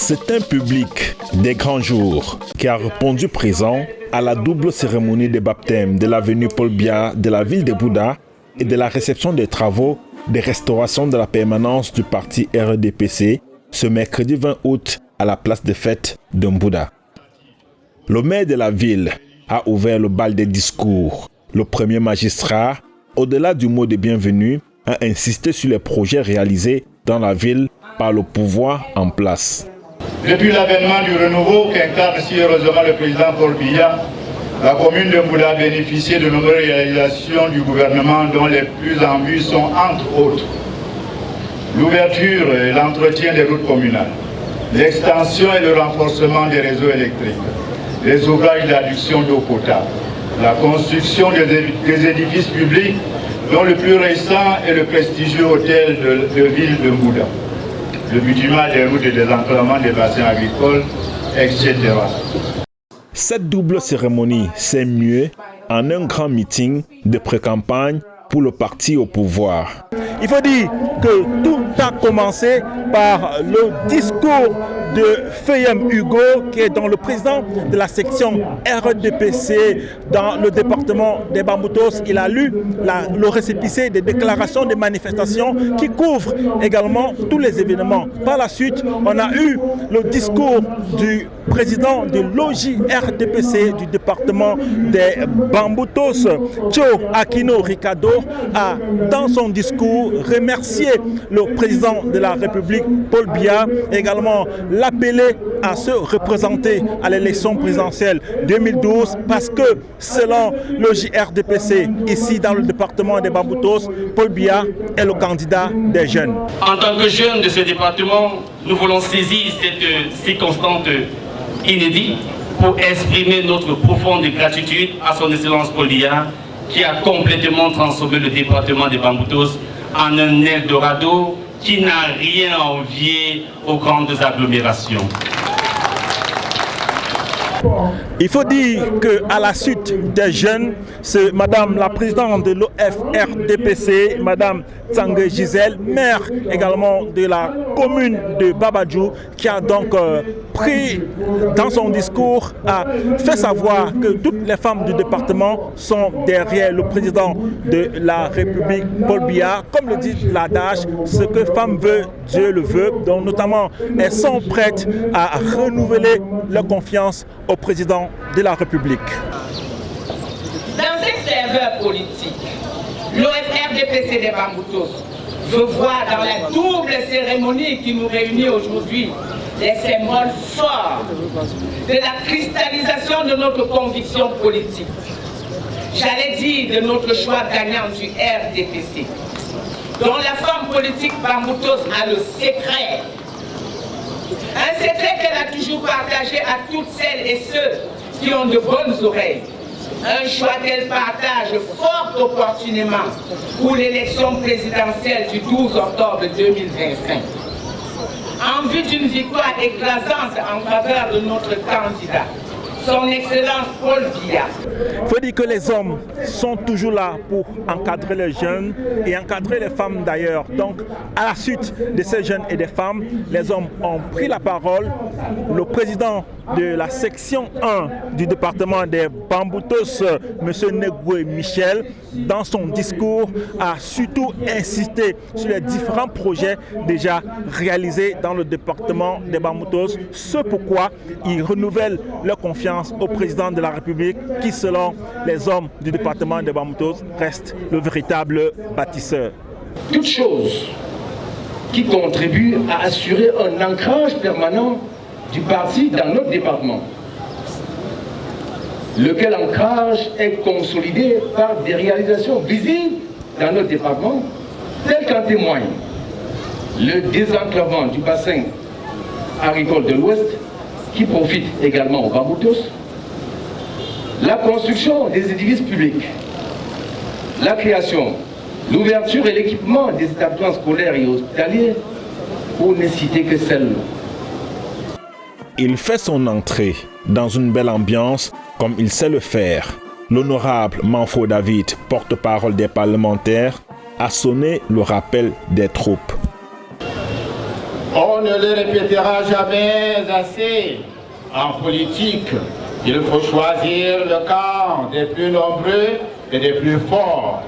C'est un public des grands jours qui a répondu présent à la double cérémonie de baptême de l'avenue Paul Biya de la ville de Buda et de la réception des travaux de restauration de la permanence du parti RDPC ce mercredi 20 août à la place des fêtes de Buda. Le maire de la ville a ouvert le bal des discours. Le premier magistrat, au-delà du mot de bienvenue, a insisté sur les projets réalisés dans la ville par le pouvoir en place. Depuis l'avènement du renouveau qu'incarne si heureusement le président Paul Biya, la commune de Buda a bénéficié de nombreuses réalisations du gouvernement dont les plus en vue sont entre autres l'ouverture et l'entretien des routes communales, l'extension et le renforcement des réseaux électriques, les ouvrages d'adduction d'eau potable, la construction des édifices publics dont le plus récent est le prestigieux hôtel de ville de Buda, le bâtiment des routes et des enclavements des bassins agricoles, etc. Cette double cérémonie s'est muée en un grand meeting de pré-campagne pour le parti au pouvoir. Il faut dire que tout a commencé par le discours de Fayem Hugo, qui est donc le président de la section RDPC dans le département des Bamboutos. Il a lu le récépissé des déclarations des manifestations qui couvrent également tous les événements. Par la suite, on a eu le discours du président de l'OJ-RDPC du département des Bamboutos, Tio Aquino Ricardo, a dans son discours remercié le président de la République, Paul Biya, également l'appelé à se représenter à l'élection présidentielle 2012 parce que selon l'OJ-RDPC, ici dans le département des Bamboutos, Paul Biya est le candidat des jeunes. En tant que jeunes de ce département, nous voulons saisir cette circonstance inédite pour exprimer notre profonde gratitude à son Excellence Paul Biya qui a complètement transformé le département des Bamboutos en un Eldorado qui n'a rien à envier aux grandes agglomérations. Il faut dire qu'à la suite des jeunes, c'est Madame la présidente de l'OFRDPC, Madame Tsangé Gisèle, maire également de la commune de Babadjou, qui a donc pris dans son discours, a fait savoir que toutes les femmes du département sont derrière le président de la République, Paul Biya. Comme le dit l'adage, ce que femme veut, Dieu le veut. Donc notamment, elles sont prêtes à renouveler leur confiance au président de la République. Dans cette ferveur politique, l'OFRDPC des Bamboutos veut voir dans la double cérémonie qui nous réunit aujourd'hui des symboles forts de la cristallisation de notre conviction politique. J'allais dire de notre choix gagnant du RDPC, dont la forme politique Bamboutos a le secret. Un secret qu'elle a toujours partagé à toutes celles et ceux qui ont de bonnes oreilles. Un choix qu'elle partage fort opportunément pour l'élection présidentielle du 12 octobre 2025. En vue d'une victoire écrasante en faveur de notre candidat, son Excellence Paul Biya. Il faut dire que les hommes sont toujours là pour encadrer les jeunes et encadrer les femmes d'ailleurs. Donc, à la suite de ces jeunes et des femmes, les hommes ont pris la parole. Le président de la section 1 du département des Bamboutos, M. Negwe Michel, dans son discours, a surtout insisté sur les différents projets déjà réalisés dans le département des Bamboutos. Ce pourquoi il renouvelle leur confiance au président de la République qui, selon les hommes du département des Bamboutos, reste le véritable bâtisseur. Toute chose qui contribue à assurer un ancrage permanent du parti dans notre département, lequel ancrage est consolidé par des réalisations visibles dans notre département, telles qu'en témoigne le désenclavement du bassin agricole de l'Ouest, qui profite également aux Bamboutos, la construction des édifices publics, la création, l'ouverture et l'équipement des établissements scolaires et hospitaliers, pour ne citer que celles-là. Il fait son entrée dans une belle ambiance comme il sait le faire. L'honorable Manfo David, porte-parole des parlementaires, a sonné le rappel des troupes. On ne le répétera jamais assez. En politique, il faut choisir le camp des plus nombreux et des plus forts.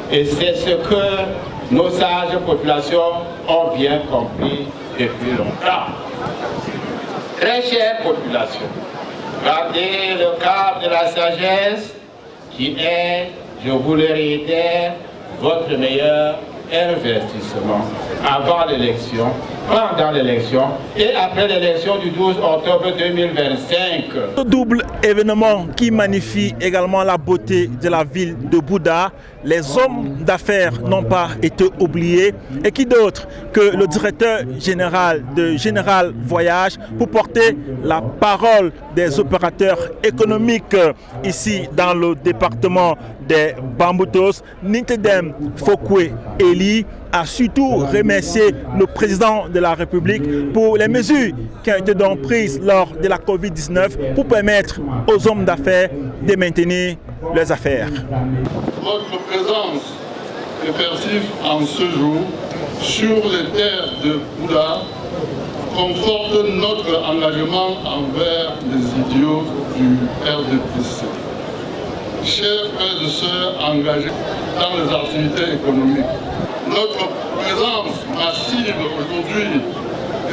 Et c'est ce que nos sages populations ont bien compris depuis longtemps. Très chère population, gardez le cap de la sagesse qui est, je vous le réitère, votre meilleur investissement avant l'élection, pendant l'élection et après l'élection du 12 octobre 2025. Ce double événement qui magnifie également la beauté de la ville de Bouda, les hommes d'affaires n'ont pas été oubliés, et qui d'autre que le directeur général de Général Voyage pour porter la parole des opérateurs économiques ici dans le département des Bamboutos. Nintedem Fokwe Eli a surtout remercié le président de la République pour les mesures qui ont été donc prises lors de la Covid-19 pour permettre aux hommes d'affaires de maintenir leurs affaires. Votre présence effective en ce jour sur les terres de Bouda conforte notre engagement envers les idiots du RDPC. Chers frères et sœurs engagés dans les activités économiques, notre présence massive aujourd'hui,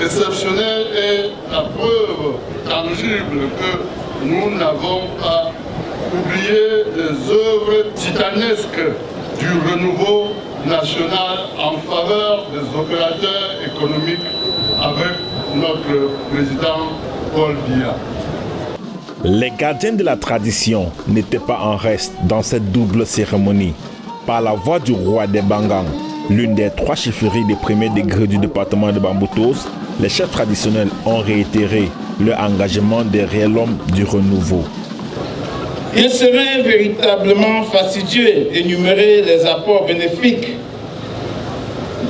exceptionnelle, est la preuve tangible que nous n'avons pas oublié les œuvres titanesques du renouveau national en faveur des opérateurs économiques avec notre président Paul Biya. Les gardiens de la tradition n'étaient pas en reste dans cette double cérémonie. Par la voix du roi des Bangang, l'une des 3 chefferies des premiers degrés du département de Bamboutos, les chefs traditionnels ont réitéré leur engagement derrière l'homme du renouveau. Il serait véritablement fastidieux d'énumérer les apports bénéfiques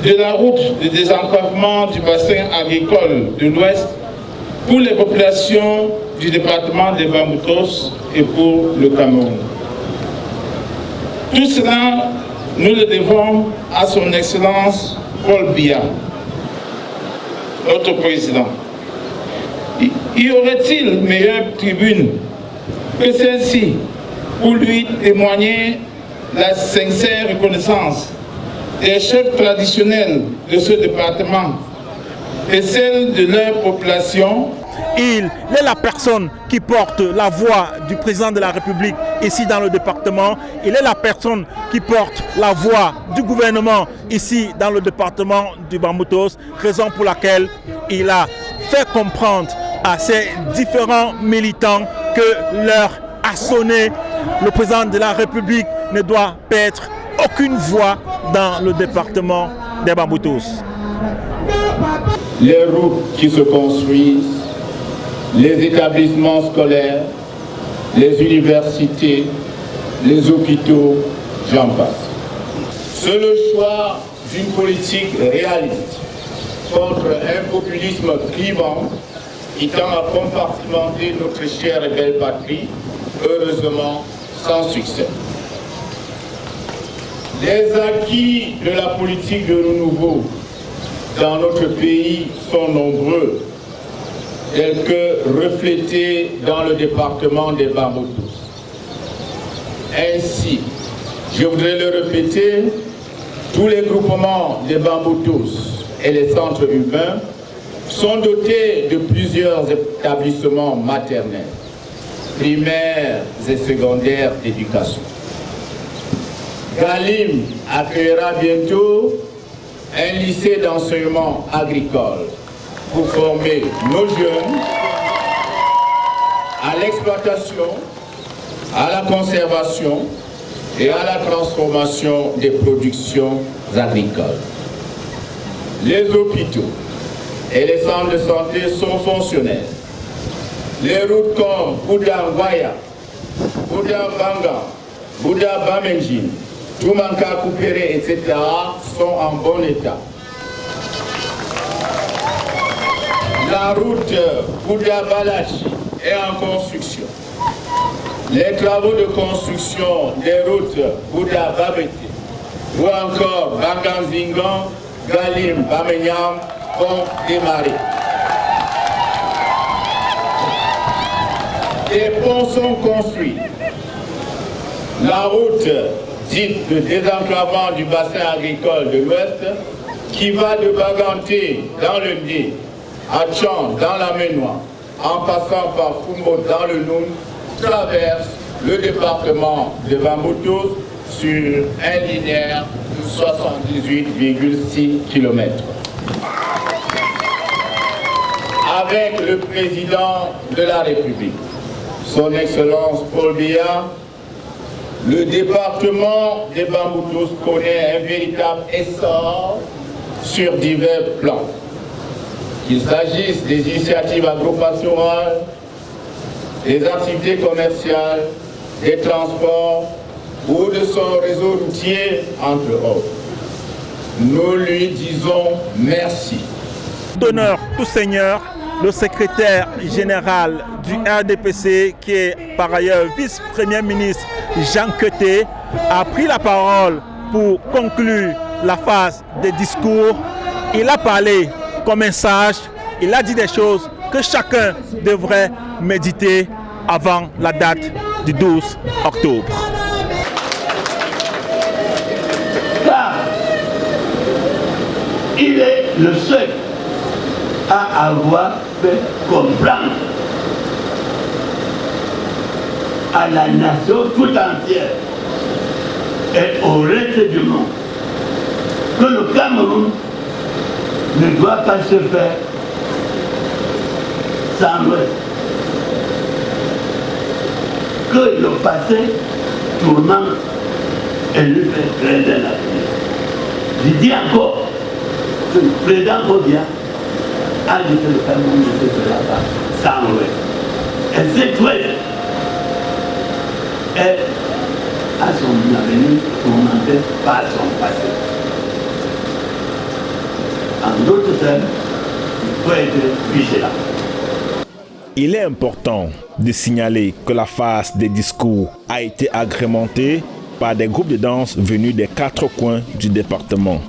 de la route de désenclavement du bassin agricole de l'Ouest pour les populations du département des Bamboutos et pour le Cameroun. Tout cela, nous le devons à son Excellence Paul Biya, notre président. Y aurait-il meilleure tribune que celle-ci pour lui témoigner la sincère reconnaissance des chefs traditionnels de ce département et celle de leur population? Il est la personne qui porte la voix du président de la République ici dans le département. Il est la personne qui porte la voix du gouvernement ici dans le département du Bamboutos, raison pour laquelle il a fait comprendre à ces différents militants que l'heure a sonné. Le président de la République ne doit perdre aucune voix dans le département des Bamboutos. Les routes qui se construisent, les établissements scolaires, les universités, les hôpitaux, j'en passe. C'est le choix d'une politique réaliste contre un populisme clivant qui tend à compartimenter notre chère et belle patrie, heureusement sans succès. Les acquis de la politique de renouveau dans notre pays sont nombreux, tels que reflétés dans le département des Bamboutos. Ainsi, je voudrais le répéter, tous les groupements des Bamboutos et les centres urbains sont dotés de plusieurs établissements maternels, primaires et secondaires d'éducation. Galim accueillera bientôt un lycée d'enseignement agricole pour former nos jeunes à l'exploitation, à la conservation et à la transformation des productions agricoles. Les hôpitaux et les centres de santé sont fonctionnels. Les routes comme Bouda Ngwaya, Bouda Banga, Bouda Bamenjin, Toumanka Koupéré, etc. sont en bon état. La route Bouda Balachi est en construction. Les travaux de construction des routes Bouda Babete ou encore Banganzingan, Galim, Bamenyam vont démarrer. Des ponts sont construits. La route dite de désenclavement du bassin agricole de l'Ouest, qui va de Baganté dans le Ndé, à Tchan dans la Ménois, en passant par Fumbo dans le Noun, traverse le département de Bamboutos sur un linéaire de 78,6 km. Avec le président de la République, son Excellence Paul Biya, le département des Bamboutos connaît un véritable essor sur divers plans. Qu'il s'agisse des initiatives agro-pastorales, des activités commerciales, des transports ou de son réseau routier, entre autres. Nous lui disons merci. D'honneur tout seigneur, le secrétaire général du RDPC, qui est par ailleurs vice-premier ministre Jean Keté, a pris la parole pour conclure la phase des discours. Il a parlé comme un sage, il a dit des choses que chacun devrait méditer avant la date du 12 octobre. Car il est le seul à avoir fait comprendre à la nation tout entière et au reste du monde que le Cameroun ne doit pas se faire sans l'Ouest. Que le passé tourmente et lui fait créer de l'avenir. Je dis encore que le président Bobia a dit que le Cameroun ne se fera pas sans l'Ouest. Et cette Ouest est à son avenir tourmenté par son passé. En d'autres termes, il faut être vigilant. Il est important de signaler que la phase des discours a été agrémentée par des groupes de danse venus des 4 coins du département.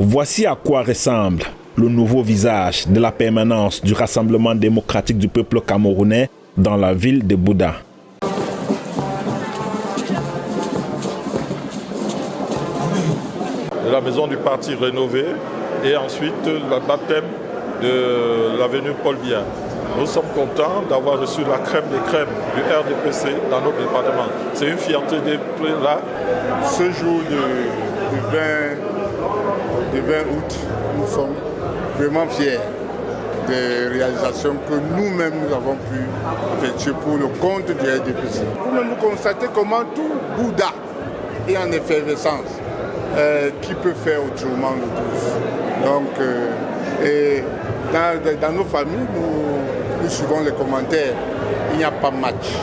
Voici à quoi ressemble le nouveau visage de la permanence du Rassemblement démocratique du peuple camerounais dans la ville de Bouda. La maison du parti rénovée et ensuite le baptême de l'avenue Paul Biya. Nous sommes contents d'avoir reçu la crème des crèmes du RDPC dans notre département. C'est une fierté d'être là. Ce jour du 20 août, nous sommes vraiment fiers des réalisations que nous-mêmes nous avons pu effectuer pour le compte du RDPC. Vous-même vous constatez comment tout Bouda est en effervescence. Qui peut faire autrement le 12. Donc, et dans nos familles, nous suivons les commentaires. Il n'y a pas match.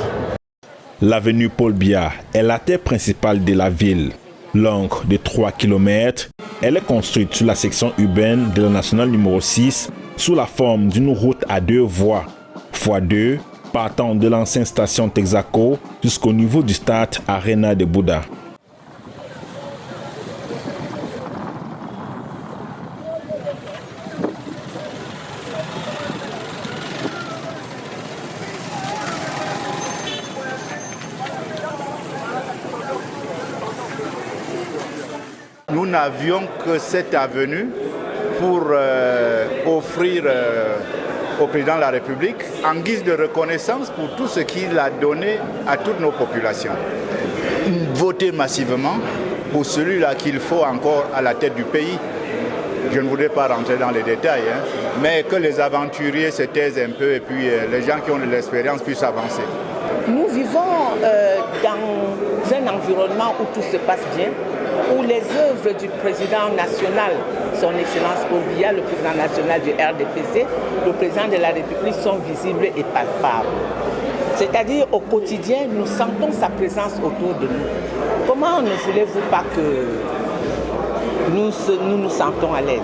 L'avenue Paul Biya est la terre principale de la ville. Longue de 3 km, elle est construite sur la section urbaine de la nationale numéro 6 sous la forme d'une route à 2 voies, x2, partant de l'ancienne station Texaco jusqu'au niveau du stade Arena de Bouda. Nous n'avions que cette avenue pour offrir au président de la République en guise de reconnaissance pour tout ce qu'il a donné à toutes nos populations. Voter massivement pour celui-là qu'il faut encore à la tête du pays. Je ne voudrais pas rentrer dans les détails, mais que les aventuriers se taisent un peu et puis les gens qui ont de l'expérience puissent avancer. Nous vivons dans un environnement où tout se passe bien. où les œuvres du président national, son Excellence Paul Biya, le président national du RDPC, le président de la République sont visibles et palpables. C'est-à-dire au quotidien, nous sentons sa présence autour de nous. Comment ne voulez-vous pas que nous nous sentons à l'aise?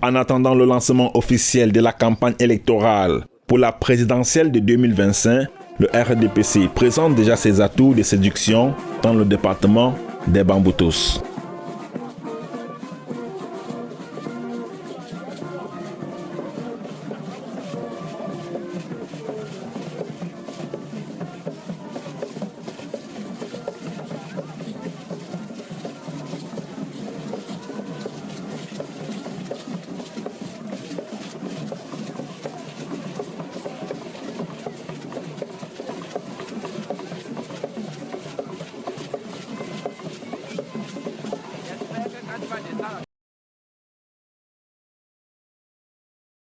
En attendant le lancement officiel de la campagne électorale pour la présidentielle de 2025, le RDPC présente déjà ses atouts de séduction dans le département des Bamboutos.